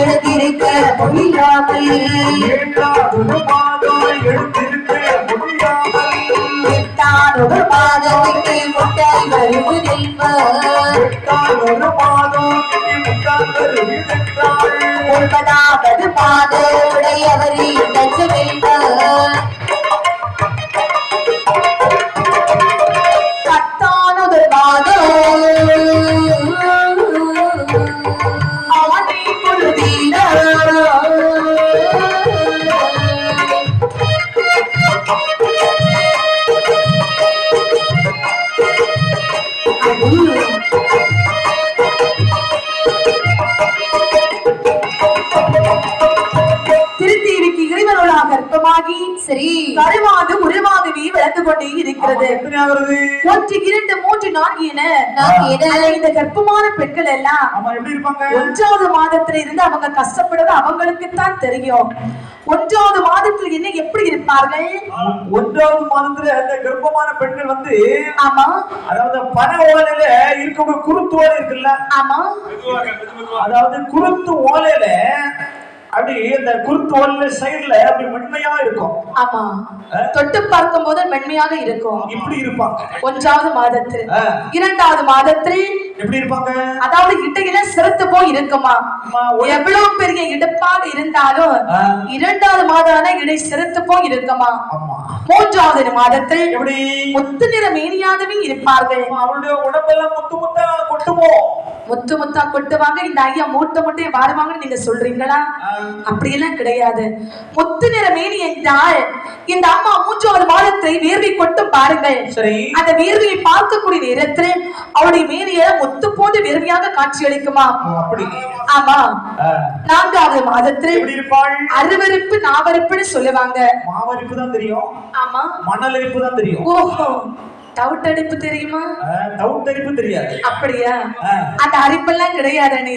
எழுதிருக்க முடியாமல் எட்டானொரு பாதத்துக்கு முட்டாய் வருவதென்ப ஒன்பதாவது பாத உடையவரே நஞ்சமென்ப பத்தானது பாதம் ஆணை பொழுதீர கர்ப்பமாகி சரி கருவாது உருவாகவே வளர்ந்து கொண்டே இருக்கிறது. 1 2 3 4 என இந்த கர்ப்பமான பெண்கள் எல்லாம் 1வது மாதத்துல இருந்து அவங்க கஷ்டப்படுறது அவங்களுக்கு தான் தெரியும். 1வது மாதத்துல என்ன எப்படி இருப்பார்கள்? 1வது மாதத்துல அந்த கர்ப்பமான பெண்கள் வந்து ஆமா அதாவது பன ஓலையில இருக்க குருத்து ஓலை இருக்குல்ல ஆமா அதாவது குருத்து ஓலையில அப்படி இந்த குருத்து ஓலையில சைடுல அப்படி மென்மையா இருக்கும். ஆமா தொட்டு பார்க்கும் போது மென்மையாக இருக்கும். இப்படி இருப்பாங்க 1வது மாதத்தில். 2வது மாதத்தில் எப்படி இருப்பாங்க? அதாவது இடையில சிறுத்து போய் இருக்குமா. எவ்வளவு பெரிய இடுப்பாக இருந்தாலும் 2வது மாதம் இடை சிறுத்து போய் இருக்குமா. 3வது மாதத்தில் எப்படி முத்து நிற மேனியாகவே இருப்பார்கள். அவளுடைய உடம்பெல்லாம் முத்து முத்தா கொட்டுமோ. முத்து முத்தா கொட்டுவாங்க. இந்த ஐயா மூட்டை மூட்டையை வாருவாங்கன்னு நீங்க சொல்றீங்களா? அப்படியெல்லாம் கிடையாது. முத்து நிற மேனி என்றால் இந்த அம்மா 3வது மாதத்தை வேர்வை கொட்டும் பாருங்கள். அந்த வேர்வையை பார்க்கக்கூடிய நேரத்தில் அவருடைய மேனிய முத்து போன்று வேர்வையாக காட்சி அளிக்குமா. ஆமா 4வது மாதத்தில் அருவருப்பு நாவருப்புன்னு சொல்லுவாங்க. மாவரிப்பு தான் தெரியும். ஆமா மணலரிப்பு தான் தெரியும். ஓஹோ டவுட்டடிப்பு தெரியுமா? டவுட்டடிப்பு தெரியாது. அப்படியா? அந்த அரிப்பெல்லாம் கிடையாது.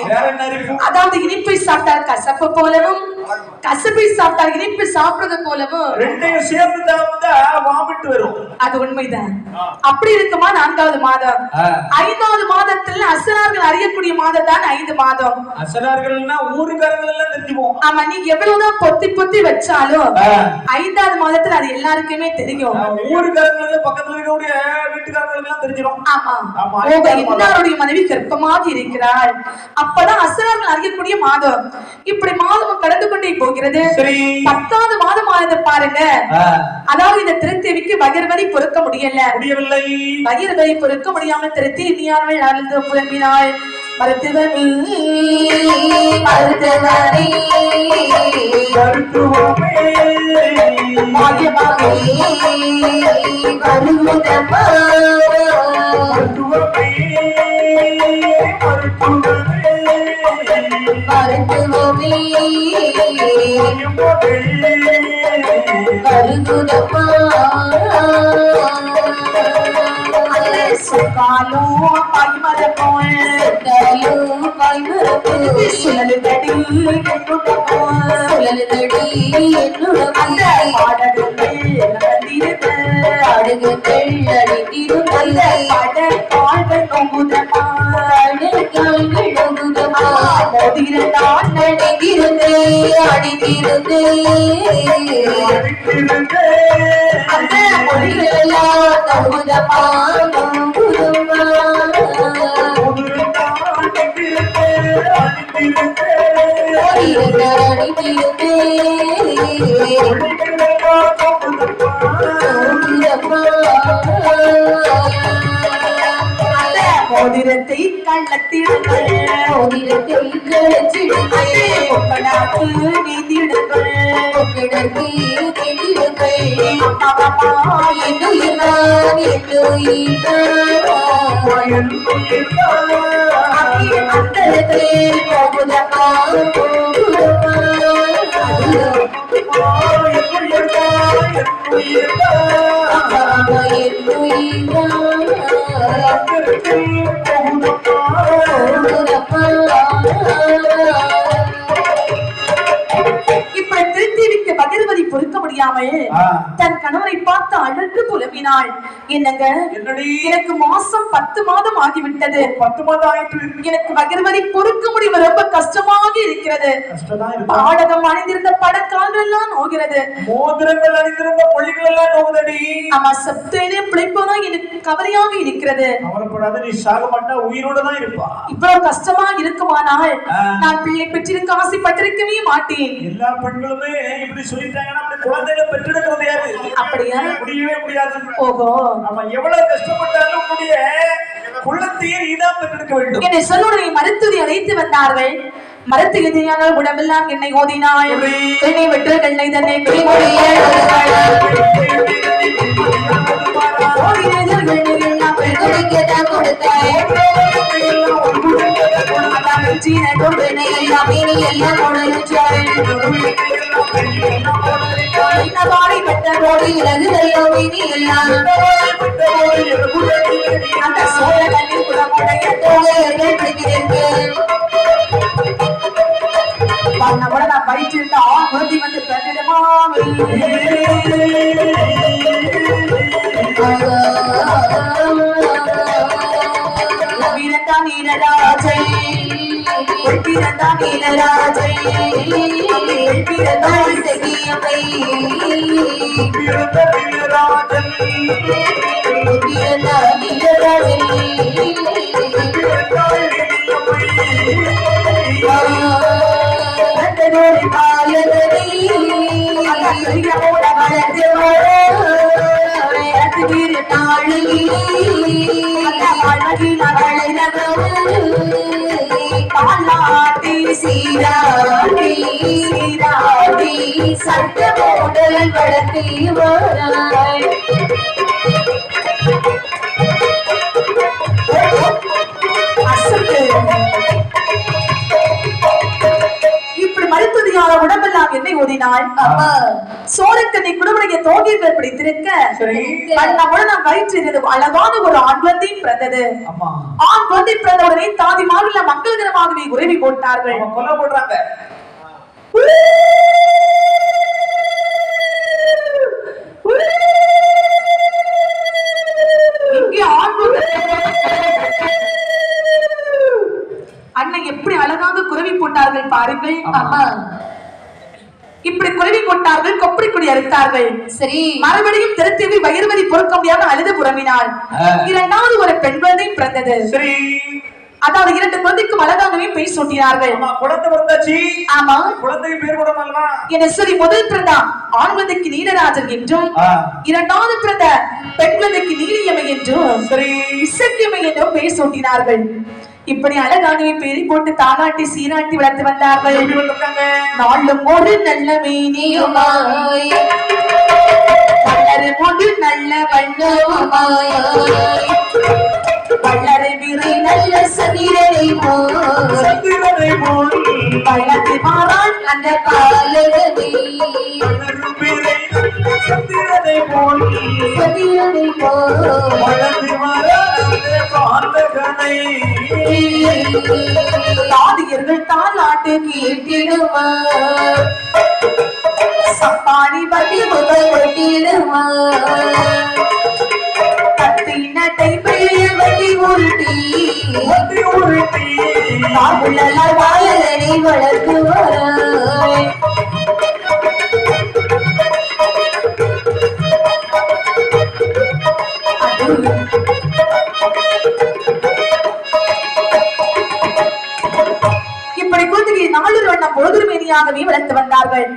அதாவது இனிப்பை சாப்பிட்டா கசப்பு போலவும் கசப்பை சாப்பிட்டா இனிப்பு சாப்பிடுறது போலவும் ரெண்டையும் சேர்ந்து வாமிட்டு வரும். அது உண்மைதான். அப்படி இருக்குமா 4வது மாதம். 5வது மாதத்துல அசரார்கள் அறியக்கூடிய மாதம் தான் 5 மாதம். அசரார்கள்னா ஊருக்காரர்கள் எல்லாம் தெரிஞ்சுவோம். ஆமா நீங்க எவ்வளவுதான் பொத்தி பொத்தி வச்சாலும் 5வது மாதத்துல அது எல்லாருக்குமே தெரியும். ஊருக்காரர்கள் பக்கத்துல இருக்கக்கூடிய வீட்டுக்காரர்கள் எல்லாம் தெரிஞ்சிடும். ஆமா எல்லாருடைய மனைவி கர்ப்பமாக இருக்கிறாள். அப்பதான் அசரார்கள் அறியக்கூடிய மாதம். இப்படி மாதம் கடந்து கொண்டே போகிறது. 10வது மாதம் ஆனது பாருங்க. அதாவது இந்த திருத்தேவிக்கு வயிறுவலி பொறுக்க முடியவில்லை. வயிறுவலி பொறுக்க முடியாமல் திருத்தி நீயானவள் அழுது புலம்பினாள். மருத்துவமே மருத்துவமே மோதிரத்தை கள்ளத்திடுங்கள், மோதிரத்தை கள்ளச்சிடுங்கள், கொப்பனாக்கு நீந்திடுங்கள், கொப்பனருக்கு நீந்திடுங்கள், அப்பா என்னுயிர்தான் அந்தரத்திலே போகுதப்பா போகுதப்பா இப்ப திருத்தேவிக்கு பகிர்வதி பொறுக்க முடியும். முடியாமல் தன் கணவரை பார்த்து அழுது புலம்பினாள். என்னங்க, எனக்கு மாசம் 10 மாதம் ஆகிவிட்டது. 10 மாதம் ஆயிட்டு எனக்கு வயிறுவலி பொறுக்க முடியும், ரொம்ப கஷ்டமாக இருக்கிறது. பாடகம் அணிந்திருந்த படக்கால்கள் எல்லாம் நோகிறது, மோதிரங்கள் அணிந்திருந்த மொழிகள் எல்லாம் நோகுதடி. ஆமா, சப்தேனே பிழைப்போனா எனக்கு கவலையாக இருக்கிறது. கவலைப்படாத, நீ சாக மாட்டா, உயிரோட தான் இருப்பா. இவ்வளவு கஷ்டமா இருக்குமானால் நான் பிள்ளை பெற்றிருக்க ஆசைப்பட்டிருக்கவே மாட்டேன். எல்லா பெண்களுமே இப்படி சொல்லிட்டாங்கன்னா குழந்தைகளை பெற்றெடுக்கிறது யாரு? அப்படியா? முடியவே முடியாது. ஓஹோ, நம்ம எவ்வளவு கஷ்டப்பட்டாலும் உன்னுடைய குழந்தையை நீதான் பெற்றெடுக்க வேண்டும். என்னை சொல்லுடைய மருத்துவரை அழைத்து வந்தார்கள். மரத்து எதிரான உடம்பெல்லாம் என்னை ஓதினாள். என்னை வெற்று கண்ணை தன்னை அந்த சோழ கண்ணீர் குடமுடைய கூட நான் பயிற்சிருந்தா குருதி வந்து பெண்ணிடமா வீரந்தா நீலராஜை வீரந்தா நீலராஜை வீரந்தா இசையமை வீரந்தா நீலராஜன் வீரந்தா நீலராஜை சீராடி சீராடி சட்ட மோடல் வளர்த்தி வராய். இப்படி மருத்துவதியான உடம்பெல்லாம் என்னை ஓதினாள். சோழக்கண்ணை குடமுடைய தோகைகள் பிடித்திருக்க நான் வயிற்றிருந்தது அழகான ஒரு ஆண் குழந்தை பிறந்தது. ஆண் குழந்தை பிறந்தவுடனே தாதி மாவில மங்களகரமாகவே உறவி போட்டார்கள். கொலை போடுறாங்க. இங்கே ஆண் அண்ணன் எப்படி அழகாக குறவி போட்டார்கள் பாருங்கள். இப்படி குறவி போட்டார்கள், கொப்பரி கொடி அறுத்தார்கள். சரி, மறுபடியும் திருத்தேவி வயிறுவலி பொறுக்க முடியாம அழுது புறம்பினாள். இரண்டாவது ஒரு பெண் குழந்தை பிறந்தது. சரி, அதாவது 2 குழந்தைக்கும் அழகாகவே பெயர் சூட்டினார்கள். குழந்தை பிறந்தாச்சு. ஆமா, குழந்தைக்கு பேர் போடணுமா? என்ன சரி, முதல் பிறந்த ஆண் குழந்தைக்கு நீலராஜன் என்றும், இரண்டாவது பிறந்த பெண் குழந்தைக்கு நீலியம்மை என்றும், சரி, இசக்கியம்மை என்றும் பெயர் சூட்டினார்கள். இப்படி அழகாகவே பேரி போட்டு தாலாட்டி சீராட்டி வளர்த்து வந்தார்கள். நாளும் ஒரு நல்ல மேனியுமாய் வளரும் ஒரு நல்ல வண்ணமுமாய் வளரை விரை நல்ல சதிரனை போல் வளர்த்து மாறான் அந்த பாலகனே சதிரனை போல் வளர்த்து மாறான் அந்த பாலகனை. தாதியர்கள் தாலாட்டு கேட்டிடுமா, சப்பானி பதி முதல் ஒட்டிடுமா, கத்தினத்தை பெயர் வட்டி உருட்டி காபுலலால் வாழலை வளர்த்துவாய். இப்படி குழந்தைகளை நாளொரு வண்ணம் பொழுதுமேனியாகவே வளர்த்து வந்தார்கள்.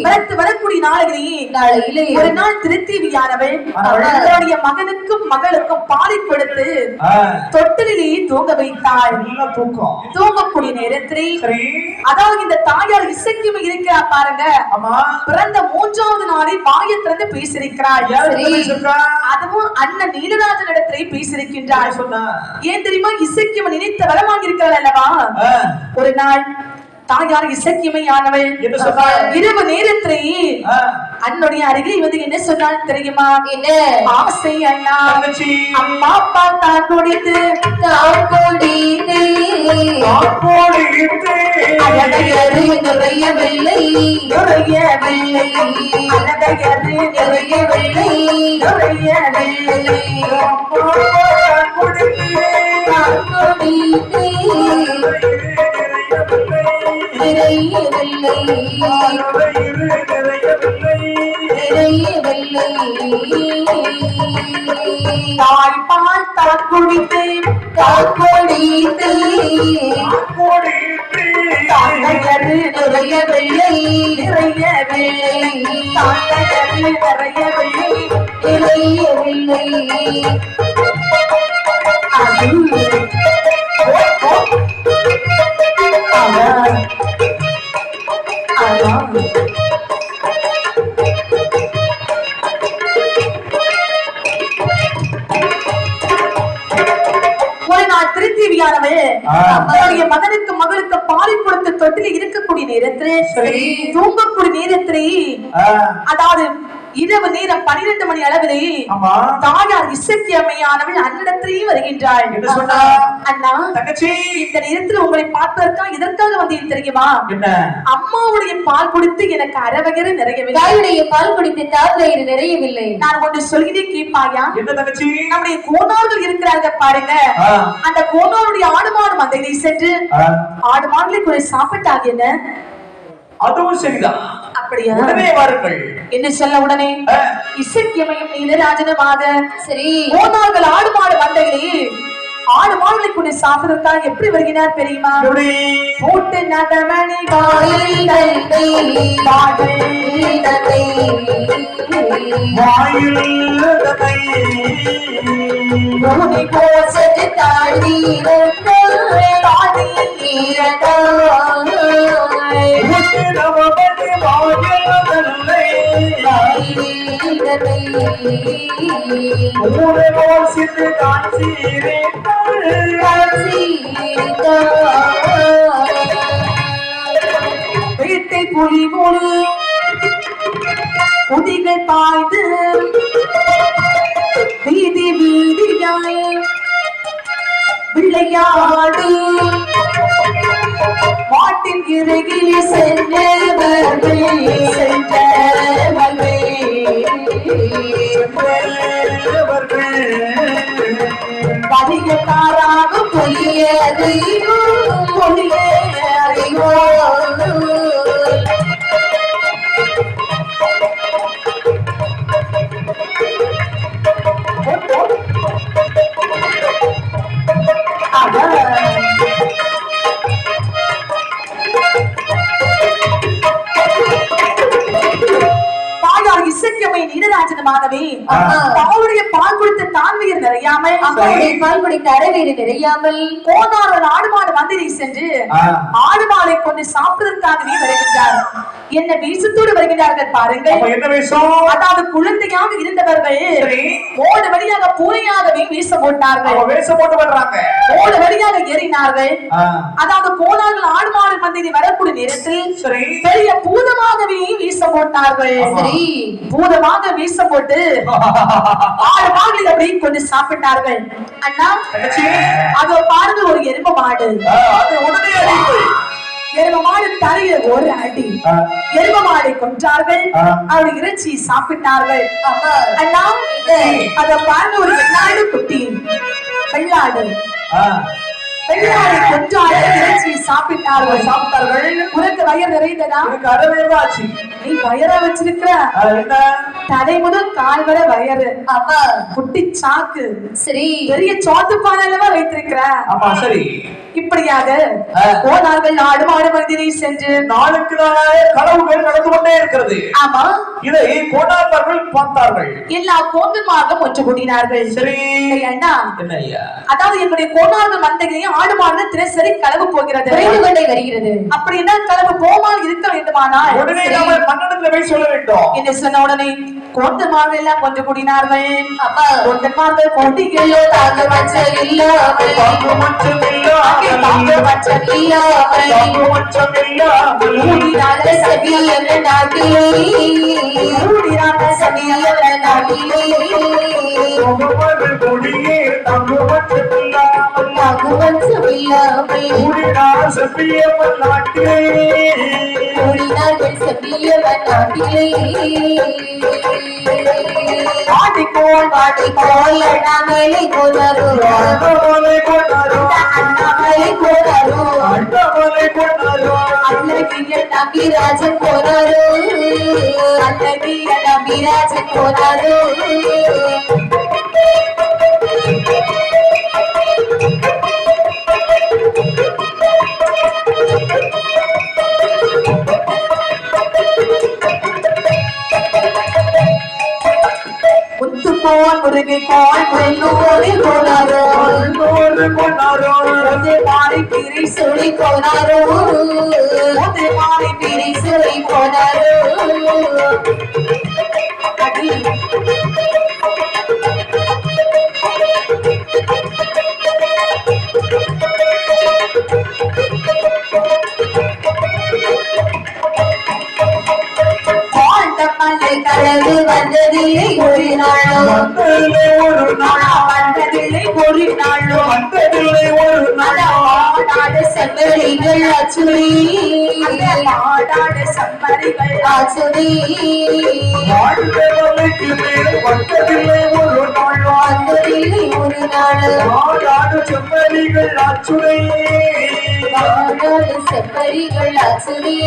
வளர்த்து வரக்கூடிய நாளையிலே ஒரு நாள் திருத்தேவியானவள் அவளுடைய மகனுக்கும் மகளுக்கும் பாலை கொடுத்து தொட்டிலேயே தூங்க வைத்தாள். தூங்கக்கூடிய நேரத்திலே அதாவது இந்த தாயார் இசைக்குமே இருக்கிறா பாருங்க, பிறந்த 3வது நாளை வாயை திறந்து பேசியிருக்கிறாள். அதுவும் அண்ணன் நீலராஜன் இடத்திலே பேசியிருக்கின்றாள். ஏன் தெரியுமா? இசைக்கும நினைத்த வரமாக இருக்கிறாள் அல்லவா. ஒரு நாள் தாயார் இசக்கியமையானவள் இரவு நேரத்திலேயே அன்னுடைய அருகில் வந்து என்ன சொன்னாள் தெரியுமா? என்ன ஆசை அண்ணா, அம்மா அப்பா தான் குடித்து அழகையரு நிறைய வெள்ளை நிறைய வெள்ளை அழகையரு நிறைய வெள்ளை நிறைய வெள்ளை நிறைய வெள்ளை நிறைய வெள்ளை தாய்ப்பால் தாக்குடித்து தாக்குடித்து தாங்கையரு நிறைய வெள்ளை நிறைய வெள்ளை தாங்கையரு நிறைய வெள்ளை நிறைய வெள்ளை அது ஒரு நாள் திருத்தேவியானவள் அவருடைய மகனுக்கு மகளுக்கு பாலை கொடுத்து தொட்டில இருக்கக்கூடிய நேரத்திலே தூங்கக்கூடிய நேரத்திலே அதாவது இரவு நேரம் 12 மணி அளவிலே தாயார் இசைக்கியமையானவள் அன்னிடத்திலே வருகின்றாள். அண்ணா தங்கச்சி, இந்த நேரத்தில் உங்களை பார்ப்பதற்காக இதற்காக வந்தேன் தெரியுமா? அம்மாவுடைய பால் குடித்து எனக்கு அறவகர நிறையவில்லை. தாயுடைய பால் குடித்து தாவயிறு நிறையவில்லை. நான் ஒன்று சொல்கிறேன் கேட்பாயா? நம்முடைய கோனார்கள் இருக்கிறார்கள் பாருங்க, அந்த கோனாருடைய ஆடு மாடு மந்தையை சென்று ஆடு மாடுகளை கூட சாப்பிட்டாங்க. என்ன அதுவும் சரிதான். அப்படியா? உடனே வாருங்கள். என்ன சொல்ல உடனே இசைக்கியமையும் நீலராஜனமாக சரி கோனார்கள் ஆடு மாடு மந்தையிலே ஆடு மாடுகளை கொண்டு சாப்பிடுறதுக்காக எப்படி வருகிறார் தெரியுமா? போட்டு நகமணி வாயில் தந்தை வாயில் தந்தை வாயில் தந்தை மூனி கோசத்து தாண்டி தாண்டி வீட்டை புலி மொழி புதிகள் பாய்ந்து வீதி வீதியாய் விளையாடு மாட்டின் இறகில் சென்றவர்கள் பதிகத்தாராக பொய்யது பொய்ய அறிவோ நீலராஜனமாகவே அவருடைய பால் கொடுத்த தான்வயிறு நிறையாமல் அவருடைய பால் குடித்த அறவயிறு நிறையாமல் கோனார் ஆடு மாடு மந்திரை சென்று ஆடு மாடை கொண்டு சாப்பிடுவதற்காகவே வருகின்றார். என்ன வேஷத்தோடு வருகிறார்கள் பாருங்கள். அதாவது குழந்தையாக இருந்தவர்கள் ஓடு வழியாக பூனையாகவே வேஷம் போட்டார்கள். ஓடு வழியாக ஏறினார்கள். அதாவது கோனார்கள் ஆடு மாடு மந்திரை வரக்கூடிய நேரத்தில் பெரிய பூதமாகவே வேஷம் போட்டார்கள். சரி, பூதமாக வீசம் போட்டு ஆடு மாடுகளை அப்படி கொண்டு சாப்பிட்டார்கள். அண்ணா அது பாருங்க, ஒரு எரும மாடு. எரும மாடு தலையில ஒரு அடி. எரும மாடை கொன்றார்கள், அவருடைய இறைச்சி சாப்பிட்டார்கள். அண்ணா அத பாருங்க, ஒரு வெள்ளாடு குட்டி. வெள்ளாடு வெள்ளாடை கொன்றார்கள், இறைச்சி சாப்பிட்டார்கள். உனக்கு வயிறு நிறைந்ததா? நீ வயர வச்சிருக்கிற தலை முதல் கால் வரை வயறு. அப்பா குட்டி சாக்கு. சரி, பெரிய சோத்து பானையிலவா வைத்திருக்கிற? ஆமா சரி. இப்படியாக கோனார்கள் ஆடு மாடு மந்திரை சென்று நாளுக்கு நாளாக கனவுகள் நடந்து கொண்டே இருக்கிறது. ஆமா, இதை கோனார்கள் பார்த்தார்கள். எல்லா கோந்தமாக ஒன்று கூடினார்கள். சரி அண்ணா, அதாவது என்னுடைய கோனார்கள் மந்தைகளையும் ஆடு மாடு தினசரி களவு போகிறது, வருகிறது. அப்படி என்ன களவு போமால் இருக்க வேண்டுமானால் உடனே மன்னனத்துல போய் சொல்ல வேண்டும். என்ன சொன்ன உடனே கோந்தமாக எல்லாம் ஒன்று கூடினார்கள். அப்பா கோந்தமாக கொண்டிகளோ தாங்க மச்சம் இல்லாமல் நாட்டிலே கூடினார் செப்பியம்மன் நாட்டிலே கூடினார்கள் செப்பியம்மன் நாட்டிலே பாடிக்கோள் பாடிக்கோள் அண்ணாமலை கொணரோ அண்ணாமலை கொண்டாரோ அண்ணாமலை கொணரோ அண்ணாமலை கொண்டாரோ அழகிய நம்பிராஜன் கொணரோ அழகிய நம்பிராஜன் கொணரோ முத்துக்கோள் முருகைக்கோள் முன்னோரில் கொணரோ கொண்டாரோ மாலை பிரி சொல்லி கொணரோ மாலை பிரி சொல்லி கொணரோ மலை கலந்து வந்ததில்லை ஒரு நாளும் ஒரு நாள் வந்ததில்லை ஒரு நாளும் வந்ததில்லை ஒரு நாள் நாடு செம்மறிகள் அச்சுரி மாடாட சம்மரிகள் அச்சுரி வாழ்ந்தவனுக்கு மேல் வந்ததில்லை ஒரு நாள் வந்ததில்லை ஒரு நாளும் நாடாடு செம்மறிகள் அச்சுரை நாடு செம்மறிகள் அச்சுரி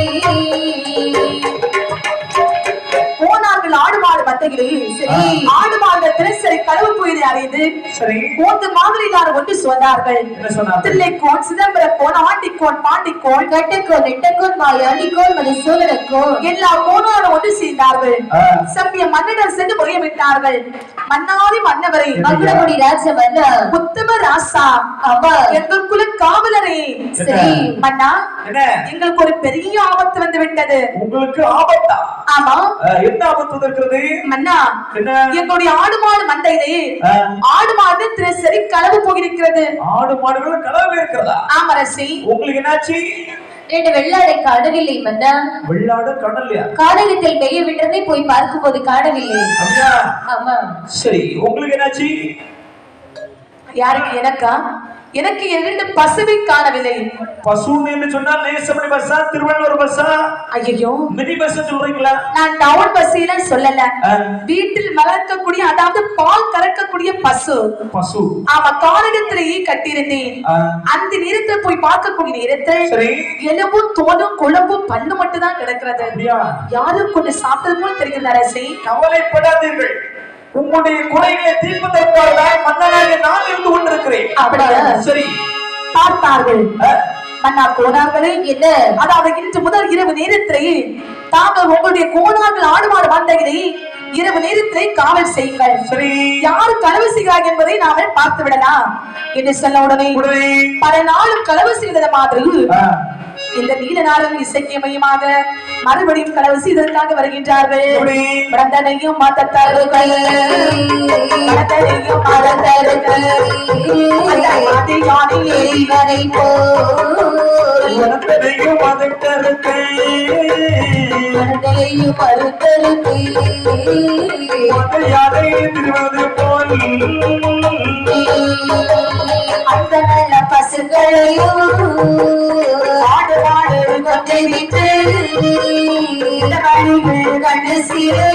போனார்கள் ஆடு மாடு மத்தையிலே சரி ஆடு மாடு திரைசரி களவு போயதை அறிந்து சரி மூன்று மாதிரிலார் ஒன்று சொன்னார்கள் என்ன சொன்னார்கள் தில்லைக்கோன் சிதம்பரக்கோன் ஆண்டிக்கோன் பாண்டிக்கோன் கட்டுக்கோன் நெட்டக்கோன் மாயாண்டிக்கோன் மதுசூதனக்கோன் எல்லா கோனாரும் ஒன்று சேர்ந்தார்கள் ஆ. சம்பிய மன்னிடம் சென்று முறையிட்டார்கள் மன்னாதி மன்னவரை மகுடமுடி ராஜ மன்னா உத்தம ராசா அம்மா எங்கள் குல காவலரே சரி மன்னா என்ன எங்களுக்கு ஒரு பெரிய ஆபத்து வந்து விட்டது உங்களுக்கு ஆபத்தா ஆமா என்ன ஆபத்து இருக்கிறது மன்னா என்ன எங்களுடைய ஆடு மாடு மந்தையிலே ஆ. ஆடு மாடு திரைசரி களவு போயிருக்கிறது ஆடு மாடுகள் கலவை இருக்கிறதா ஆமரசி உங்களுக்கு என்னாச்சு ரெண்டு வெள்ளாடை காணவில்லை மன்னா வெள்ளாடு கடல்லையா காடகத்தில் பெய்ய விட்டதை போய் பார்க்கும் போது காணவில்லை அப்படியா ஆமா சரி உங்களுக்கு என்னாச்சு யாருக்கு எனக்கா எனக்கு இரண்டு பசுவை காணவில்லை பசுன்னு என்று சொன்னால் நேசமணி பஸ்ஸா திருவள்ளூர் பஸ்ஸா ஐயோ மினி பஸ் சொல்றீங்களா நான் டவுன் பஸ்ஸில சொல்லல வீட்டில் வளர்க்கக்கூடிய அதாவது பால் கறக்கக்கூடிய பசு பசு ஆமா காரணத்திலேயே கட்டியிருந்தேன் அந்த நேரத்தில் போய் பார்க்கக்கூடிய நேரத்தில் சரி எலும்பும் தோலும் குழம்பும் பல்லு மட்டும் தான் கிடக்கிறது அப்படியா யாரும் கொண்டு சாப்பிட்டது போல தெரிகிறது அரசே கவலைப்படாதீர்கள் உங்களுடைய குறைகளை தீர்ப்பதற்காக தான் மன்னனாக நான் இருந்து கொண்டிருக்கிறேன் அப்படியா? சரி பார்த்தார்கள் மன்னா கோனார்களே என்ன அதாவது இன்று முதல் இரவு நேரத்திலே தாங்கள் உங்களுடைய கோனார்கள் ஆடு மாடு வந்தகிலே இரவு நேரத்திலே காவல் செய்யுங்கள் சரி யார் களவு செய்கிறார்கள் என்பதை நாம பார்த்து விடலாம் என்று சொன்ன உடனே உடனே பல நாளும் களவு செய்தது மாதிரி ஆ, இந்த நீல நாளும் இசைக்கு மையமாக மறுபடியும் களவு செய்வதற்காக வருகின்றார்கள் எப்படி? பிறந்தனையும் மாத்தத்தார்கள் பிறந்தனையும் மாதத்தார்கள் அந்த யானையை இவரை போ உனக்கதையும் அதற்கு மனதையும் மறுத்தலுக்கு யாரை திருவது போல் அந்த நல்ல பசுகளையும் ஆடு மாடு கொண்டை விட்டு கண்டு சிறு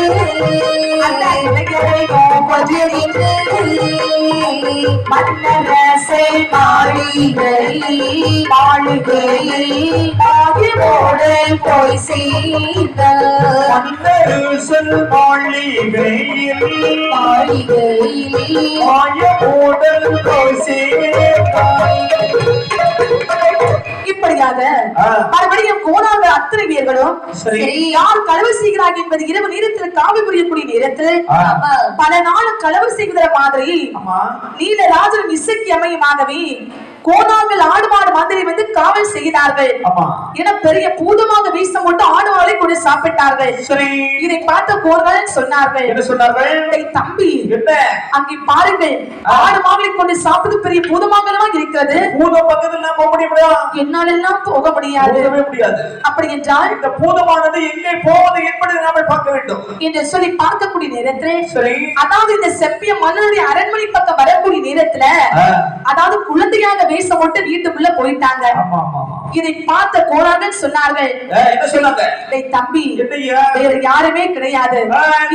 அந்த இளைஞரையும் கொண்டிருந்து மன்னரசை மாளிகையில் மாளிகையோடு போய் செய்த மன்னரசல் மாளிகையில் மாளிகையில் மாயமோடல் இப்படியாக ஆ. மறுபடியும் கோணார்கள் அத்தனை வீரர்களும் சரி. யார் களவு செய்கிறார்கள் என்பது இரவு நேரத்தில் காவல் புரியக்கூடிய நேரத்தில் ஆ. பல நாள் களவு செய்கிற மாதிரி ஆமா நீலராஜன் இசைக்கு அமையமாகவே கோணார்கள் ஆடு மாடு மாதிரி வந்து காவல் செய்கிறார்கள் ஆமா என பெரிய பூதமாக வீசம் போட்டு ஆடு மாடை கொண்டு சாப்பிட்டார்கள் சரி இதை பார்த்த கோர்கள் சொன்னார்கள் என்ன சொன்னார்கள் "டேய் தம்பி என்ன அங்கே பாருங்கள் ஆடு மாடுகளை கொண்டு சாப்பிட்டு பெரிய பூதமாக இருக்கிறது பூதம் பக்கத்தில் நான் போக முடியுமா என்னாலெல்லாம் போக முடியாது போகவே முடியாது அப்படி என்றால் இந்த பூதமானது எங்கே போவது என்பதை நாம பார்க்க வேண்டும் என்று சொல்லி பார்க்கக்கூடிய நேரத்தில் சரி அதாவது இந்த செப்பிய மன்னனுடைய அரண்மனை பக்கம் வரக்கூடிய நேரத்துல ஆ. அதாவது குழந்தையாக வேஷம் போட்டு வீட்டுக்குள்ள போயிட்டாங்க. ஆமா ஆமா ஆமா. இதை பார்த்த கோணார்கள் சொன்னார்கள், என்ன சொன்னாங்க? டேய் தம்பி, என்னய்யா? வேற யாருமே கிடையாது,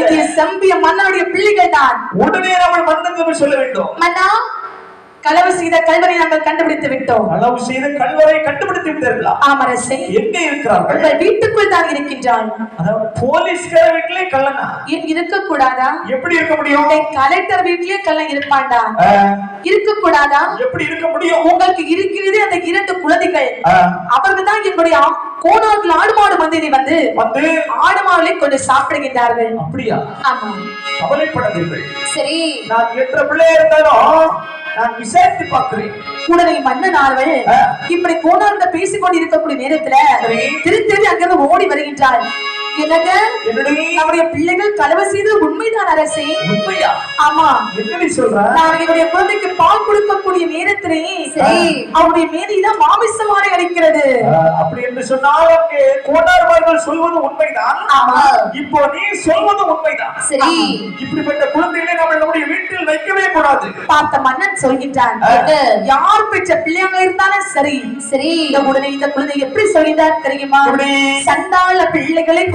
இது செம்பிய மன்னனுடைய பிள்ளைகள் தான். உடனே நம்ம மன்னனுக்கு சொல்ல வேண்டும். மன்னா, களவு செய்த கல்வரை நாங்கள் கண்டுபிடித்து விட்டோம். களவு செய்த கல்வரை கண்டுபிடித்து விட்டார்களா? ஆமரசே, எங்கே இருக்கிறார்கள்? உங்கள் வீட்டுக்குள் தான் இருக்கின்றான். அதாவது போலீஸ்கார வீட்டிலே கள்ளனா? ஏன் இருக்க கூடாதா? எப்படி இருக்க முடியும்? கலெக்டர் வீட்லயே கள்ளன் இருப்பான்டா. இருக்க கூடாதா? எப்படி இருக்க முடியும்? உங்களுக்கு இருக்கிறது அந்த 2 குழந்தைகள். அவர்கள் தான் என்னுடைய கோணார்கள் ஆடு மாடு மந்தையை வந்து ஆடு மாடுகளை கொஞ்சம் சாப்பிடுகின்றார்கள். அப்படியா? ஆமா. கவலைப்படாதீர்கள். சரி, நான் எത്ര பிள்ளை இருந்தாலும் நான் விசாரித்து பார்க்கிறேன். உடனே மன்னனார்கள் இப்படி கோணார்கிட்ட பேசிக்கொண்டு இருக்கக்கூடிய நேரத்துல திருத்தேவி அங்கிருந்து ஓடி வருகின்றார். என்னங்க, நம்முடைய பிள்ளைகள் களவு செய்து உண்மைதான் அரசே. உண்மையா? ஆமா. எப்படி சொல்ற? நான் என்னுடைய குழந்தைக்கு பால் கொடுக்கக்கூடிய நேரத்திலே அவருடைய மேனியில மாமிசமானை அடிக்கிறது. அப்படி என்று சொன்னால் கோணார்வார்கள் சொல்வது உண்மைதான். ஆமா. இப்போ நீ சொல்வது உண்மைதான். சரி, இப்படிப்பட்ட குழந்தைகளை நம்ம நம்முடைய வீட்டில் வைக்கவே கூடாது. பார்த்த மன்னன் சொல்கின்றான், யார் பெற்ற பிள்ளையாக இருந்தாலும் சரி சரி. உடனே இந்த குழந்தை எப்படி சொல்கிறார் தெரியுமா? சண்டாள பிள்ளைகளை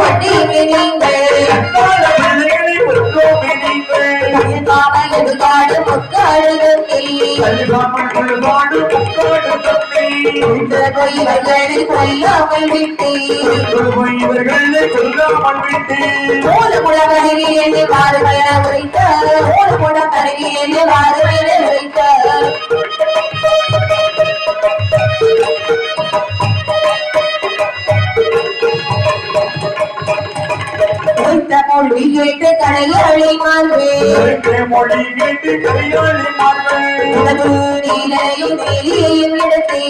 மொழி கேட்டு கரையாளி மாறுவேன், மொழி கேட்டு கரையாளி மாறுவேன், நீலையும் நீலியும் எடுத்து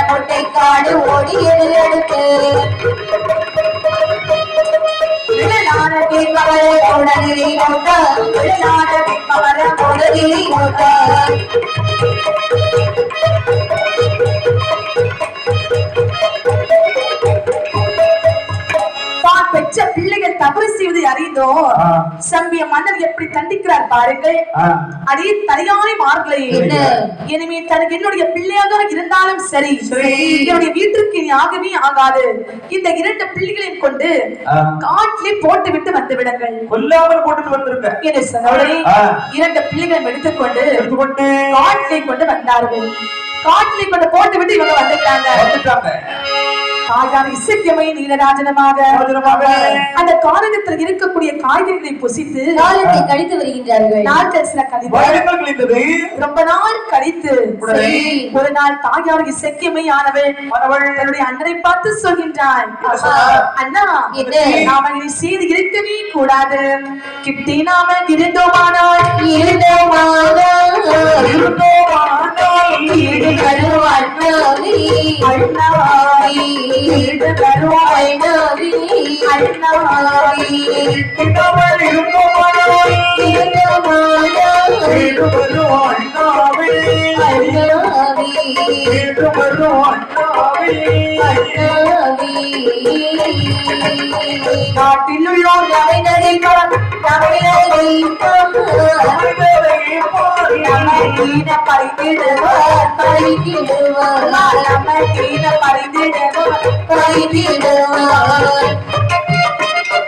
மொட்டை காடு ஓடியது எடுத்து விளையாடவரை உடனே ஓட்ட, விளையாடவரை உடனே ஓட்ட. பெற்ற பிள்ளைகள் தவறு செய்வதை அறிந்தோ சம்பிய மன்னர் எப்படி தண்டிக்கிறார் பாருங்கள். அதே தலையானை மார்களை எனவே தனக்கு என்னுடைய பிள்ளையாக இருந்தாலும் சரி, என்னுடைய வீட்டிற்கு ஆகவே ஆகாது. இந்த 2 பிள்ளைகளையும் கொண்டு காட்டிலே போட்டு விட்டு வந்து விடுங்கள். கொல்லாமல் போட்டு வந்திருக்க என்ன சகோதரி, 2 பிள்ளைகளை எடுத்துக்கொண்டு காட்டிலே கொண்டு வந்தார்கள். காட்டிலே கொண்டு போட்டு விட்டு இவங்க வந்துட்டாங்க. தாயார் இசைக்கமை நீலராஜனமாக அந்த காரணத்தில் இருக்கக்கூடிய காய்கறிகளை புசித்து காலத்தை கழித்து வருகின்றார்கள். நாட்கள் சில கழித்து ரொம்ப நாள் கழித்து ஒரு நாள் தாயார் இசைக்கமையானவள் தன்னுடைய அண்ணனை பார்த்து சொல்கின்றாள், அண்ணா நாம இனி செய்து இருக்கவே கூடாது, கிட்டே நாம இருந்தோமானால்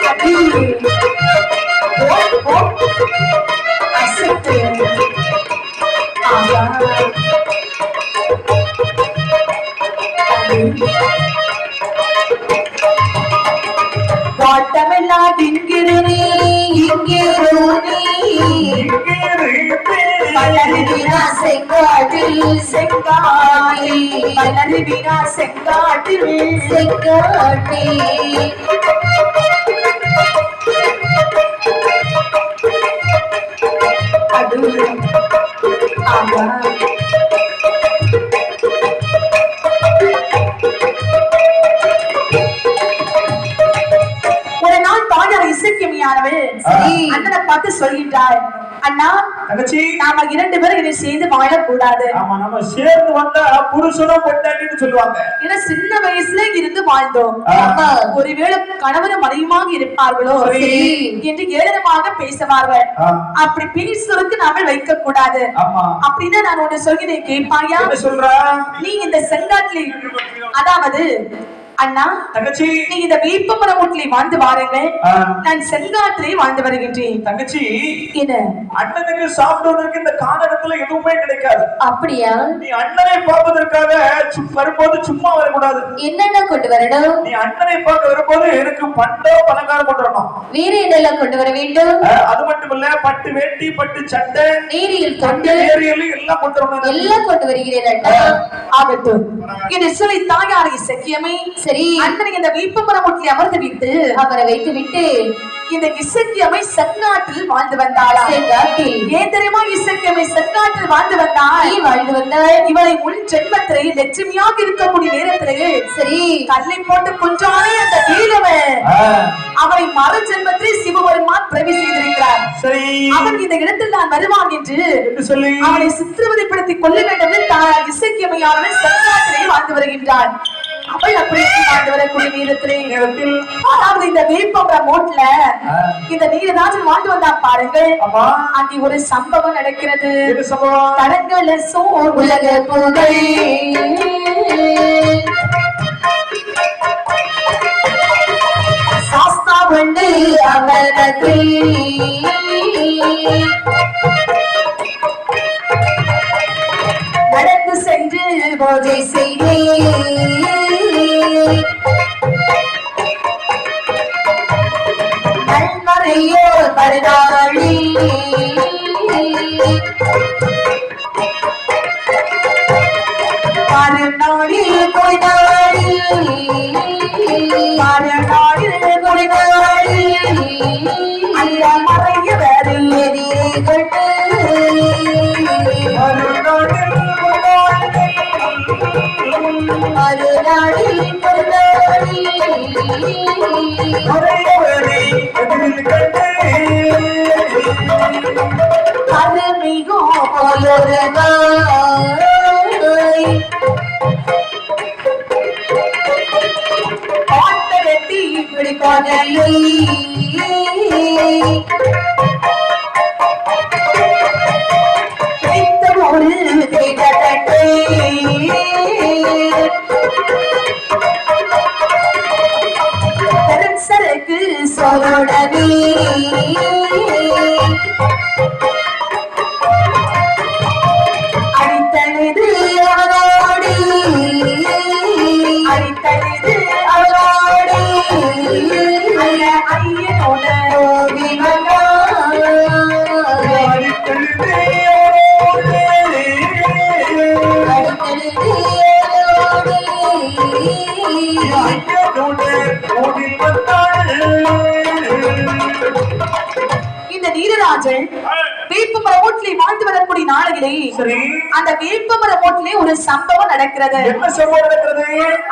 நாட்டில் உள்ளோர் வாட்டமெல்லாம் இங்கிருநீ மலர்வினா செங்காட்டில் மலர்வினா செங்காட்டில் ஒரு நாள் தாயார் இசைக்கமியானவள் அண்ணனை பார்த்து சொல்கின்றார், அண்ணா தங்கச்சி நாம 2 பேரும் இதை சேர்ந்து வாழக்கூடாது. ஆமா, நம்ம சேர்ந்து வந்தா புருஷனும் பொண்டாட்டின்னு சொல்லுவாங்க. ஏன்னா சின்ன வயசுல இருந்து வாழ்ந்தோம். ஆமா. ஒருவேளை கணவன் மனைவியுமாக இருப்பார்களோ சரி. என்று ஏளனமாக பேசுவார்கள். அப்படி பேசுறதுக்கு நாம வைக்க கூடாது. ஆமா. அப்படின்னா நான் ஒண்ணு சொல்கிறேன், கேட்பாயா? என்ன சொல்றா? நீ இந்த செங்காட்டில், அதாவது அண்ணா தங்கச்சி நீ இந்த வேப்பமர வீட்டிலே வாழ்ந்து வாருங்கள், நான் செங்காட்டிலே வாழ்ந்து வருகின்றேன். தங்கச்சி என்ன அண்ணனுக்கு சாப்பிடுவதற்கு இந்த கானகத்துல எதுவுமே கிடைக்காது. அப்படியா? நீ அண்ணனை பார்ப்பதற்காக வரும்போது சும்மா வரக்கூடாது. என்னென்ன கொண்டு வரணும்? நீ அண்ணனை பார்க்க வரும்போது எனக்கு பண்டோ பலகாரம் கொண்டு வரணும். வேற என்னெல்லாம் கொண்டு வர வேண்டும்? அது மட்டும் இல்ல, பட்டு வேட்டி, பட்டு சட்டை, நேரியல் கொண்டு ஏரியல் எல்லாம் கொண்டு வரணும். எல்லாம் கொண்டு வருகிறேன் அண்ணா. ஆகட்டும். என்று சொல்லி தாயாரை சக்கியமை சரி, அண்ணனை இந்த வேப்பமர வீட்டிலே அமர்ந்து விட்டு அவரை வைத்து விட்டு இந்த இசக்கியமை செங்காட்டில் வாழ்ந்து வந்தாளா? செங்காட்டில். ஏன் தெரியுமா இசக்கியமை செங்காட்டில் வாழ்ந்து வந்தாள்? நீ வாழ்ந்து வந்தாள். இவளை முன் ஜென்மத்திலே லட்சுமியாக இருக்கக்கூடிய நேரத்திலே சரி, கல்லை போட்டு கொஞ்சாலே அந்த வீரவன் அவனை மறு ஜென்மத்திலே சிவபெருமான் பிரவி செய்திருக்கிறார். சரி, அவன் இந்த இடத்தில் நான் வருவான் என்று சொல்லி அவனை சித்திரவதைப்படுத்தி கொள்ள வேண்டும் என்று தாயார் இசக்கியமையானவன் செங்காட்டிலே வாழ்ந்து வருகின்றான். அவள் அப்படி வாழ்ந்து வரக்கூடிய நேரத்தில் அதாவது இந்த வேப்பமர மோட்ல இந்த நீலராஜன் வாழ்ந்து வந்தா பாருங்கள். அங்கே ஒரு சம்பவம் நடக்கிறது. தடங்கள சோர் உலக புகழ் சாஸ்தா வந்து அமரத்தில் நடந்து சென்று போதை செய்தே நல்மறையோ பரதாளி மறுநாளில் கொய்தாடி மறுநாளில் கொய்தாடி அந்த மறைய வேறு எதிரே கட்டு மறுநாளில் மறுநாளில் கொய்தாடி மறைய வேறு எதிரில் கட்டு அது மிகும் போலொரு பாட்டகத்தி இப்படி பாடலை ஒரு திடத்தை சரக்கு சோழனே அடித்தழுது அவரோடு அடித்தழுது அவரோடு ஐயனோட விமலா அடித்தழுது இந்த நீலராஜன் வேப்பமர வீட்டிலே வாழ்ந்து வரக்கூடிய நாளையிலே அந்த வேப்பமர வீட்டிலே ஒரு சம்பவம் நடக்கிறது. என்ன சம்பவம் நடக்கிறது?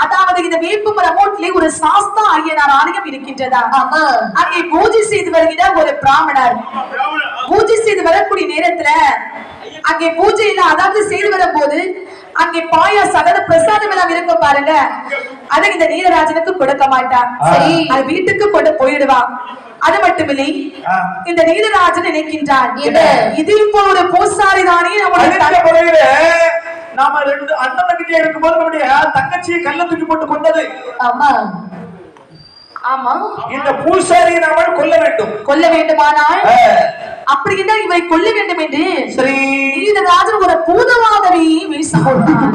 அதாவது இந்த வேப்பமர வீட்டிலே ஒரு சாஸ்தா ஐயனார் ஆலயம் இருக்கின்றதா? அங்கே பூஜை செய்து வருகிற ஒரு பிராமணர் பூஜை செய்து வரக்கூடிய நேரத்துல அங்கே பூஜையில அதாவது செய்து வரும்போது அங்கே பாயாசம் அதாவது பிரசாதம் எல்லாம் இருக்க பாருங்க, அதை இந்த நீலராஜனுக்கு கொடுக்க மாட்டான். அது வீட்டுக்கு கொண்டு போயிடுவான். அது மட்டுமில்லை, இந்த நீலராஜன் நினைக்கின்றான் இது இப்போ ஒரு பூசாரி தானே நம்மளுடைய நாம 2 அண்ணன் இருக்கும்போது நம்முடைய தங்கச்சியை கல்ல தூக்கி போட்டு கொண்டது. ஆமா ஆமா, இந்த பூசாரியை நாம கொல்ல வேண்டுமானால் அப்படி என்றால் இவை கொல்ல வேண்டும் என்று சரி நீலராஜன் ஒரு பூதமாக வேஷம் போட்டான்.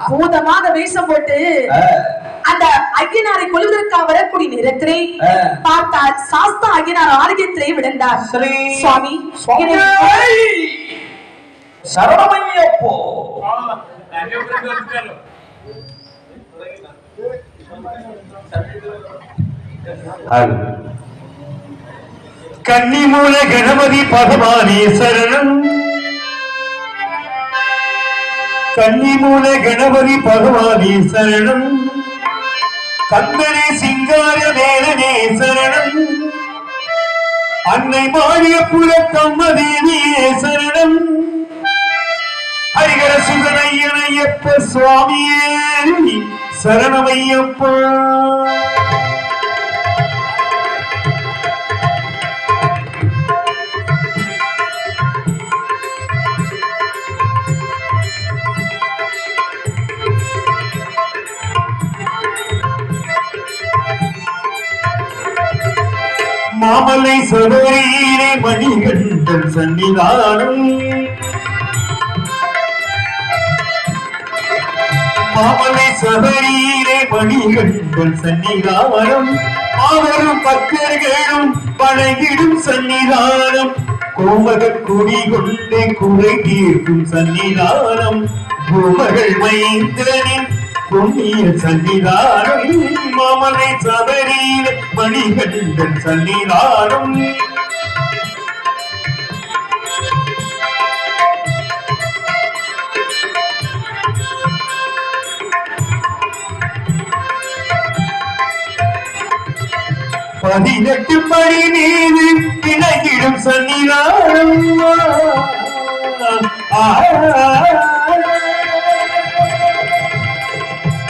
பூதமாக வேஷம் போட்டு அந்த ஐயனாரை கொல்வதற்காக வரக்கூடிய நேரத்திலே பார்த்தால் சாஸ்தா ஐயனார் ஆலயத்திலே விழுந்தார். சுவாமி சரணமையப்போ கன்னிமூல கணபதி பகவானே சரணம், கன்னிமூல கணபதி பகவானே சரணம், கந்தனே சிங்கார வேலனே சரணம், அன்னை மாறிய புறத்தம்மதேவியே சரணம். ஹரிகர சுதனையனையப்ப சுவாமியே சரணமையப்பா. மாமலை சபரியிலே மணிகண்டன் சன்னிதானம். மாமலை சபரியிலே மணிகண்டன் சன்னிதானம். அவரும் பக்தர்களும் வணங்கிடும் சன்னிதானம். கோமகக் குடி கொண்டே குறை தீர்க்கும் சன்னிதானம். கோமகள் மைந்தனின் புண்ணிய சன்னிதானம். மாமலை சபரியிலே மணிகண்டன் சன்னிதானம். பதினெட்டு படி மீது இணங்கிடும் சன்னிதானம்.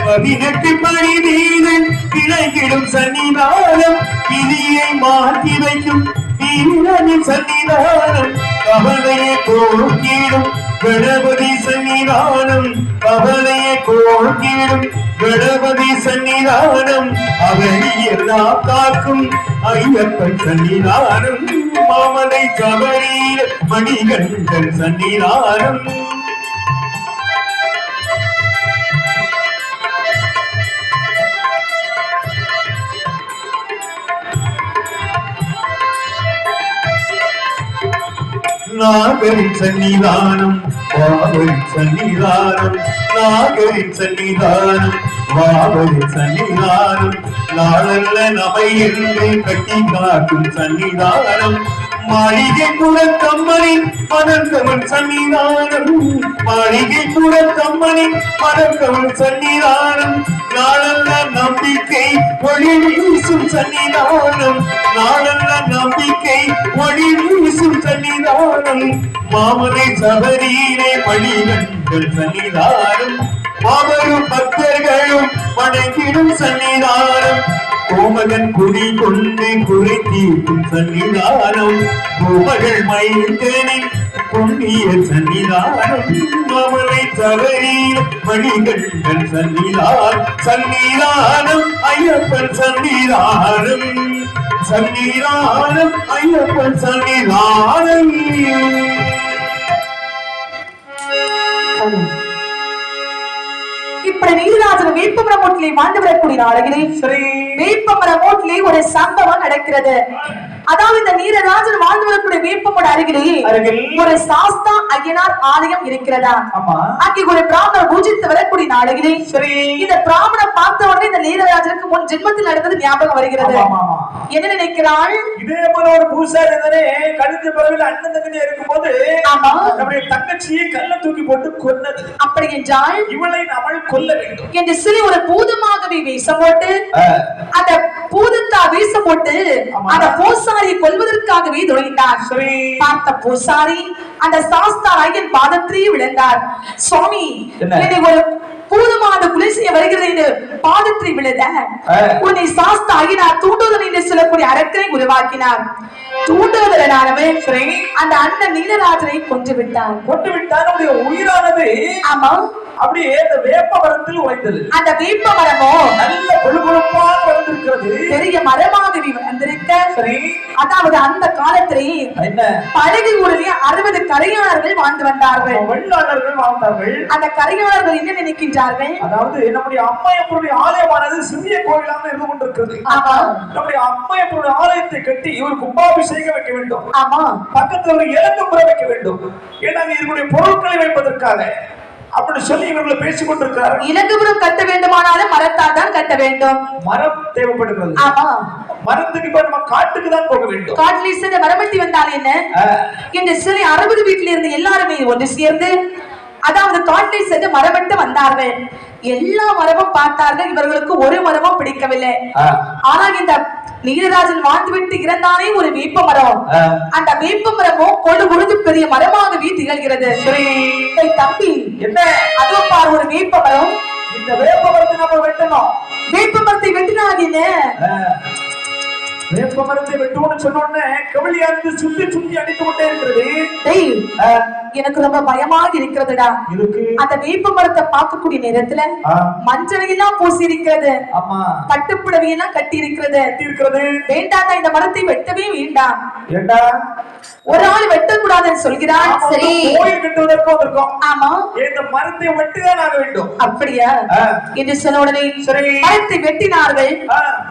பதினெட்டு படி மீது இணங்கிடும் சன்னிதானம். விதியை மாற்றி வைக்கும் வீரனின் சன்னிதானம். கவலையை போக்கிடும் கணபதி சன்னிதானம். கவலையை போக்கிடும் கணபதி சன்னிதானம். அவனை எல்லாம் காக்கும் ஐயப்பன் சன்னிதானம். மாமலை சபரியிலே மணிகண்டன் சன்னிதானம். நாகரின் சன்னிதானம் வாவரின் சன்னிதானம். நாகரின் சன்னிதானம் வாவரின் சன்னிதானம். நாளல்ல நமை என்று கட்டி காட்டும் சன்னிதானம். மாளிகை குலத்தம்மனின் மணந்தவன் சன்னிதானம். மாளிகை குலத்தம்மனின் மணந்தவன் சன்னிதானம். நாளல்ல நம்பிக்கை ஒளி வீசும் சன்னிதானம். நாளல்ல நம்பிக்கை ஒளி வீசும் சன்னிதானம். மாமலை சபரியிலே மணிகண்டன் சன்னிதானம். மாபெரும் பக்தர்களும் வணங்கிடும் சன்னிதானம். கோமகன் குடி கொண்டு குறை தீர்க்கும் சன்னிதானம். கோமகள் மைந்தனின் புண்ணிய சன்னிதானம். மாமலை சபரியிலே மணிகண்டன் சன்னிதானம். சன்னிதானம் ஐயப்பன் சன்னிதானம். சன்னிதானம் ஐயப்பன் சன்னிதானம். இப்படி நீலராஜன் வேப்பமர மூட்டிலே வாழ்ந்து வரக்கூடிய நாளையிலே வேப்பமர மூட்டிலே ஒரு சம்பவம் நடக்கிறது. அதாவது இந்த நீலராஜன் வாழ்ந்து வரக்கூடிய வேப்பமோட அருகிலேயே ஒரு சாஸ்தா ஐயனார் ஆலயம் இருக்கிறதா. அங்கே ஒரு பிராமணர் பூஜித்து வரக்கூடிய நாளையிலே இந்த பிராமணர் பார்த்த உடனே இந்த நீலராஜனுக்கு முன் ஜென்மத்தில் நடந்தது ஞாபகம் வருகிறது. என்ன நினைக்கிறாள்? இதே போல ஒரு பூசாரி கழுத்து பறவையில் அண்ணன் தங்கச்சி இருக்கும் போது நம்முடைய தங்கச்சியை கல்ல தூக்கி போட்டு கொன்னது. அப்படி என்றால் இவளை நம்மள் கொல்ல வேண்டும் என்று சொல்லி ஒரு பூதமாகவே வேஷம் போட்டு அந்த பூதத்தா வேஷம் போட்டு அந்த பூசாரியை கொல்வதற்காகவே தொடங்கினார். பார்த்த பூசாரி அந்த சாஸ்தா ஐயன் பாதத்திலேயே விழுந்தார். சுவாமி, என்னை ஒரு பூதமான குலை செய்ய வருகிறது என்று பாதத்தை விழுத உன்னை சாஸ்தா ஐயனார் தூண்டுதல் என்று சொல்லக்கூடிய அரக்கனை உருவாக்கினார். தூண்டுவதனானவன் அந்த அண்ணன் நீலராஜனை கொன்று விட்டார். கொண்டு விட்டார். அவருடைய உயிரானது ஆமா அப்படியே இந்த வேப்ப மரத்தில் உழைத்தது. அந்த வேப்ப மரமோ நல்ல கொழுகொழுப்பாக வளர்ந்திருக்கிறது. பெரிய மரமாகவே வந்திருக்க. அதாவது அந்த காலத்திலேயே படகு ஊரிலே 60 கரையாளர்கள் வாழ்ந்து வந்தார்கள். வெள்ளாளர்கள் வாழ்ந்தார்கள். அந்த கரையாளர்கள் என்ன நினைக்கின்றார்கள்? அதாவது நம்முடைய அம்மையப்பருடைய ஆலயமானது சிறிய கோயிலாக இருந்து கொண்டிருக்கிறது. நம்முடைய அம்மையப்பருடைய ஆலயத்தை கட்டி இவர் கும்பாபிஷேகம் வைக்க வேண்டும். ஆமா, பக்கத்தில் ஒரு இலங்குப்புற வைக்க வேண்டும். ஏன்னா இவருடைய பொருட்களை வைப்பதற்காக அப்படி சொல்லி இவர்களை பேசிக் கொண்டிருக்கிறார். இலங்குபுரம் கட்ட வேண்டுமானாலும் மரத்தால் தான் கட்ட வேண்டும். மரம் தேவைப்படுகிறது. ஆமா, மரத்துக்கு இப்ப நம்ம காட்டுக்கு தான் போக வேண்டும். காட்டிலே சென்று மரமட்டி வந்தால் என்ன இந்த சிலை 60 வீட்டில இருந்து எல்லாருமே ஒன்று சேர்ந்து அதாவது காட்டிலே சென்று மரமட்டு வந்தார்கள். எல்லா மரமும் பார்த்தார்கள். இவர்களுக்கு ஒரு மரமும் பிடிக்கவில்லை. ஆனால் இந்த நீலராஜன் வாழ்ந்துவிட்டு இறந்தானே ஒரு வேப்ப மரம். அந்த வேப்ப மரமும் கொண்டு பொழுது பெரிய மரமாகவே திகழ்கிறது. ஏய் தம்பி, என்ன அதோ பார் ஒரு வேப்ப மரம். இந்த வேப்ப மரத்தை நம்ம வெட்டணும். வேப்ப மரத்தை வெட்டினாங்க என்ன? வேப்ப மரத்தை வெட்டுவோம்னு சொன்ன உடனே கவலியா இருந்து சுத்தி சுத்தி அடித்து கொண்டே இருக்கிறது. டேய், எனக்கு ரொம்ப பயமாக இருக்கிறதுடா. இதுக்கு அந்த வேப்ப மரத்தை பார்க்கக்கூடிய நேரத்துல மஞ்சளையெல்லாம் பூசி இருக்கிறது, ஆமா பட்டுப்புடவையெல்லாம் கட்டி இருக்கிறது. இருக்கிறது. வேண்டாம், இந்த மரத்தை வெட்டவே வேண்டாம். ஏண்டா ஒரு ஆள் வெட்டக்கூடாதுன்னு சொல்கிறான். சரி, கோயில் கட்டுவதற்கு வந்திருக்கோம். ஆமா, இந்த மரத்தை வெட்டுதான் ஆக வேண்டும். அப்படியா என்று சொன்ன உடனே சரி, மரத்தை வெட்டினார்கள்.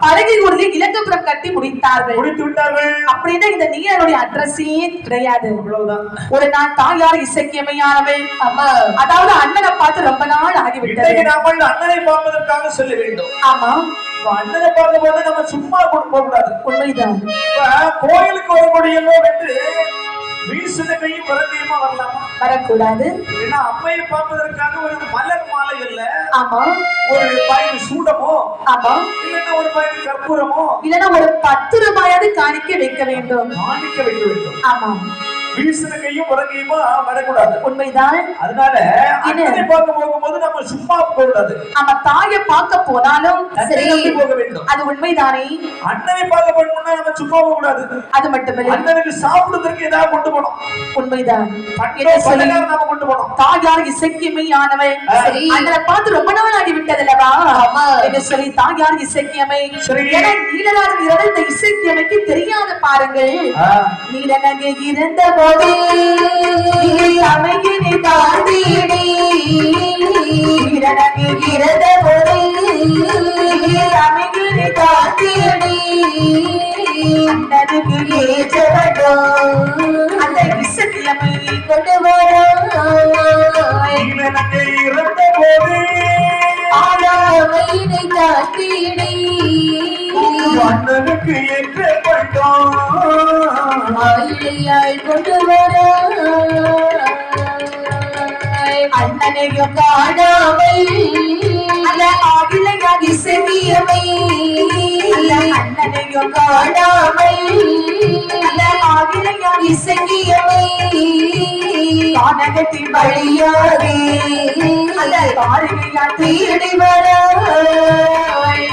பலகை ஊரில் இலக்கப்புறம் கட்டி முடித்தார்கள். முடித்து விட்டார்கள். அப்படின்னா இந்த நீங்களுடைய அட்ரஸே கிடையாது. அவ்வளவுதான். ஒரு நாள் தாயார் இசைக்கியமையானவள், அம்மா, அதாவது அண்ணனை பார்த்து ரொம்ப நாள் ஆகிவிட்டது. இன்றைக்கு நாம அண்ணனை பார்ப்பதற்காக செல்ல வேண்டும். ஆமா, அண்ணனை பார்க்கும் போது நம்ம சும்மா கொண்டு போக கூடாது. உண்மைதான். கோயிலுக்கு வரக்கூடிய வந்து வீசுன கையும் வரக்கையுமா வரலாமா? வரக்கூடாது. ஏன்னா அம்மையை பார்ப்பதற்காக ஒரு மலர் மாலை இல்ல, ஆமா, ஒரு பாய்க்கு சூடமோ, ஆமா, இல்லன்னா ஒரு பாய்க்கு கற்பூரமோ, இல்லன்னா ஒரு 10 ரூபாயாவது காணிக்க வைக்க வேண்டும். காணிக்க வைக்க வேண்டும். ஆமா, வீசுன கையும் வரக்கையுமா வரக்கூடாது. உண்மைதான். அதனால அண்ணனை பார்க்க போகும்போது நம்ம சும்மா போக கூடாது. நம்ம தாயை பார்க்க போனாலும் சரி போக வேண்டும். அது உண்மைதானே. அண்ணனை பார்க்க போகணும்னா நம்ம சும்மா போக கூடாது. அது மட்டுமில்லை, அண்ணனுக்கு சாப்பிடுறதுக்கு ஏதாவது கொண்டு போனோம். உண்மைதான். நாம கொண்டு போனோம். தாயார் இசைக்கியமையானவள் அண்ணனை பார்த்து ரொம்ப நாள் ஆகிவிட்டதல்லவா என்று சொல்லி தாயார் இசைக்கியமை. ஏன்னா நீலராஜன் இரவு இந்த இசைக்கியமைக்கு தெரியாத பாருங்கள். நீலனகை இருந்த போது அமைகினை தாண்டியடி, நீலனகை இருந்த போது அமைகினை தாண்டியடி, அண்ணனுக்கு ஏற்றவடோ அந்த இசைக்கியமை கொண்டு வராய். நீலனகை இருந்த போது ஆடாமையினை தாண்டியடி, அண்ணனுக்கு ஏற்றப்பட்டோம் ஆயிழையாய் கொண்டு வராய். அண்ணனையும் காணாமல் அந்த ஆகிலையாக இசையமை, அண்ணனையும் காணாமல் அந்த ஆகிலையாக இசையமை, கானகத்தின் வழியாதே அந்த காரிகையால் தேடி வராய்.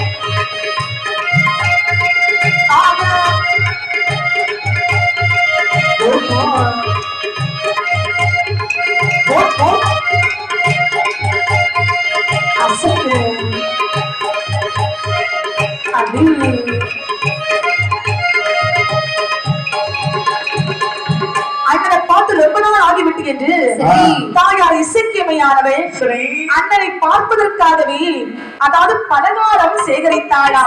அண்ணனை பார்த்து ரொம்ப நாள் ஆகிவிட்டு என்று தாயார் இசைக்கியமையானவள் அண்ணனை பார்ப்பதற்காகவே அதாவது பலகாரம் சேகரித்தாளா.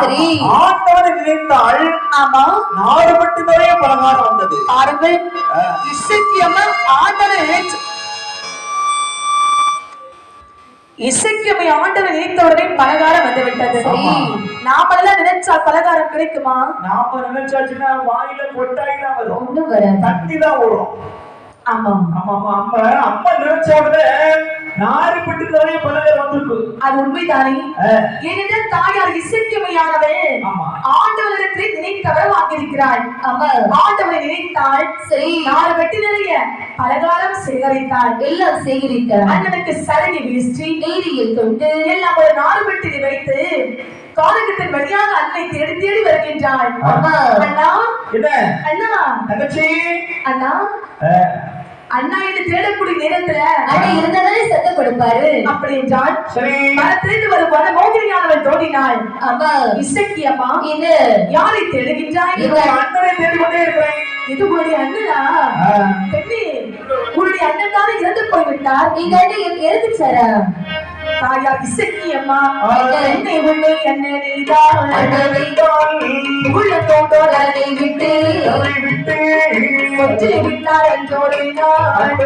ஆண்டவனை நினைத்தாள். ஆமா, நாடு மட்டும் நிறைய பலகாரம் வந்தது. பாருங்கள், இசைக்கியமை ஆண்டனை இசைக்கியமை ஆண்டவன் நினைத்தவுடனே பலகாரம் வந்து விட்டது. நாமெல்லாம் நினைச்சா பலகாரம் கிடைக்குமா? நாம நினைச்சாச்சுன்னா வாயில கொட்டாயிதான் வரும், ஒண்ணும் வராது, தண்ணி தான் வரும். ஆமா ஆமா அம்மா அம்மா நினைச்ச உடனே நாடு பட்டு நிறைய பலகாரம் வந்திருக்கு. அது உண்மைதானே. ஏனென்றால் தாயார் இசைக்கியமையானவள் ஆண்டவரிடத்தில் நினைத்தவர் வாங்கியிருக்கிறாள். ஆண்டவரை நினைத்தாள். சரி, 4 வெட்டி நிறைய பலகாரம் சேகரித்தாள். எல்லாம் சேகரித்தாள். அண்ணனுக்கு சரகை வீசி நீதியில் கொண்டு எல்லாம் ஒரு 4 வெட்டியை வைத்து காலகத்தின் வழியாக அன்னை தேடி தேடி வருகின்றாள். அண்ணா, அண்ணா, தங்கச்சி, அண்ணா, அண்ணா என்று தேடக்கூடிய நேரத்துல அண்ணா இருந்தாலே சத்தம் கொடுப்பாரு. அப்படி என்றால் மரத்திலிருந்து வரும்போது மோகினியானவள் தோன்றினாள். இசைக்கியம்மா, இது யாரை தேடுகின்றாய்? அண்ணனை தேடிக்கொண்டே இருக்கிறேன். இது உங்களுடைய அண்ணனா? பெண்ணே, உங்களுடைய அண்ணன் தானே இறந்து போய்விட்டார். நீங்க இறந்து சாரா? தாயார் இசைக்கியம்மா, என்னை உன்னை அண்ணனைதான் உள்ளத்தோடோரை விட்டு கொத்து விட்டார் என்றோடினாள்.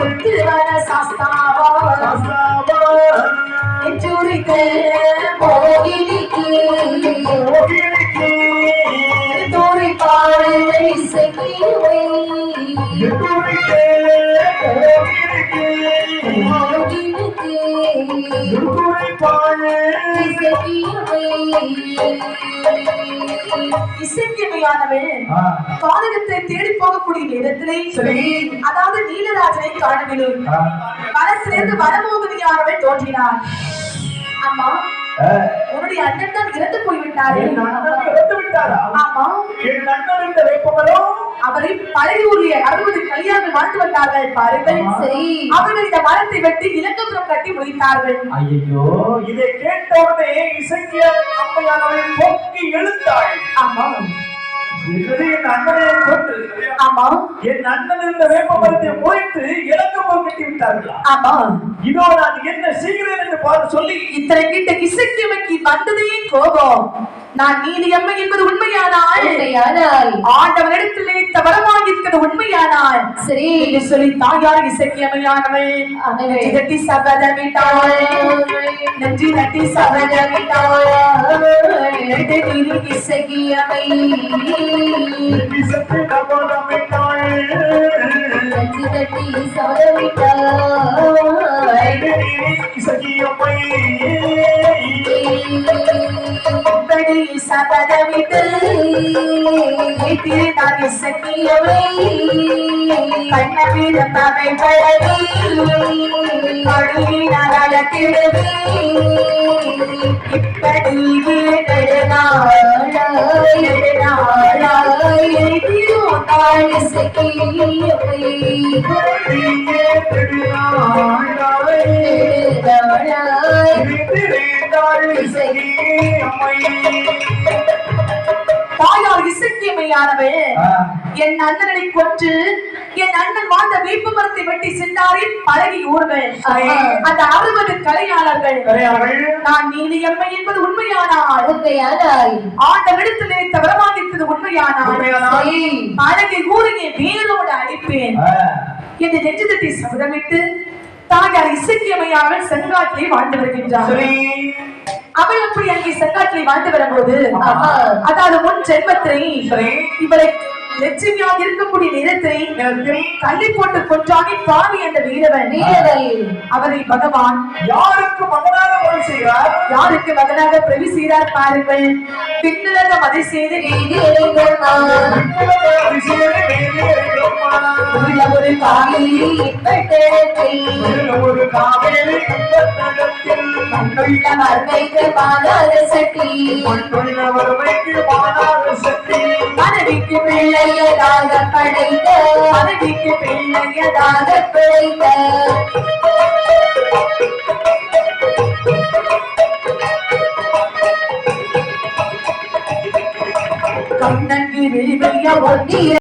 கொத்து வர சாஸ்தாவா நெஞ்சூரிக்கு போகினிக்கு தூரி பாடு இசைக்கியமை, போகினிக்கு இசைக்கியமை, இசைக்கியமையானவள் பாதகத்தை தேடி போகக்கூடிய நேரத்திலே சரி. அதாவது நீலராஜனை காணவில்லை. மனசிலிருந்து வனமோகினியானவள் தோன்றினார். அம்மா, உன்னுடைய அண்ணன் தான் இறந்து போய்விட்டாரே. என் அண்ணன் இறந்து விட்டாரா? ஆமா, என் அண்ணன் இந்த வேப்பமரம் அவரை பழையூரிலே 60 கல்யாணம் வாழ்ந்து வந்தார்கள் பாருங்கள். சரி. அவர்கள் இந்த மரத்தை வெட்டி இலக்கப்புறம் கட்டி முடித்தார்கள். ஐயோ, இதை கேட்டவுடனே இசைக்கிய அம்மையானவள் பொங்கி எழுந்தாள். ஆமா, என்னது என் அண்ணனை கொண்டு ஆமா, என் அண்ணன் இந்த வேப்பமரத்தை முறைத்து இலக்கப்புறம் கட்டி விட்டார்களா? ஆமா. இதோ நான் என்ன செய்கிறேன் என்று பார்த்து சொல்லி இத்தனை கிட்ட இசைக்கியமைக்கு வந்ததே கோபம். நான் நீதி அம்மை என்பது உண்மையானால் உண்மையானால் ஆண்டவனிடத்தில் நினைத்த வரமாக இருக்கிறது உண்மையானால் சரி என்று சொல்லி தாயார் இசைக்கியமையானவள் ஆனவள். நெற்றி தட்டி சபதமிட்டாள். நெற்றி தட்டி சபதமிட்டாள். இசைக்கியமை இசைக்கு கபடமிட்டாள். நெற்றி தட்டி சபதமிட்டாள். இசைக்கியம்மை இப்படி சபதமிட்டு நான் இசைக்கியமை கண்ணவிடும் அவைகளே கழுவினால் அழகிடுவே இப்படி தாயார் இசைக்கியமையானவள் என் அண்ணனை கொன்று என் அண்ணன் வாழ்ந்த வேப்ப மரத்தை வெட்டி சென்றாரின் பழகி ஊர்கள் அந்த 60 கலையாளர்கள் நான் நீலியம்மை என்பது உண்மையானால் உண்மையானால் ஆண்டவனிடத்தில் நினைத்த வரமாக இருப்பது உண்மையானால் பழகி ஊரையை வேரோடு அழிப்பேன் என்று நெஞ்சு தட்டி சபதமிட்டு தாயார் இசைக்கியமையானவள் செங்காட்டிலே வாழ்ந்து வருகின்றார். அவள் அப்படி அங்கே செங்காட்டிலே வாழ்ந்து வரும்போது அதாவது முன் ஜென்மத்திலே இவளை லட்சுமியாக இருக்கக்கூடிய நேரத்தை தள்ளி போட்டு கொன்றானே பாவி அந்த வீரவன். அவரை பகவான் யாருக்கு மகனாக வழி செய்கிறார்? யாருக்கு மகனாக பிரவி செய்தார் பாருங்கள். பின்னுலக மதை செய்து ஒரு காவிரி ஒரு காவேரி மண்ணுள்ள மர்மைக்கு பாதாத சட்டி வறுமைக்கு பாடாத சக்தி மனைவிக்கு பிள்ளையதாக படைத்த மனைவிக்கு பிள்ளையதாக படைத்த கண்ணங்கி ஒட்டிய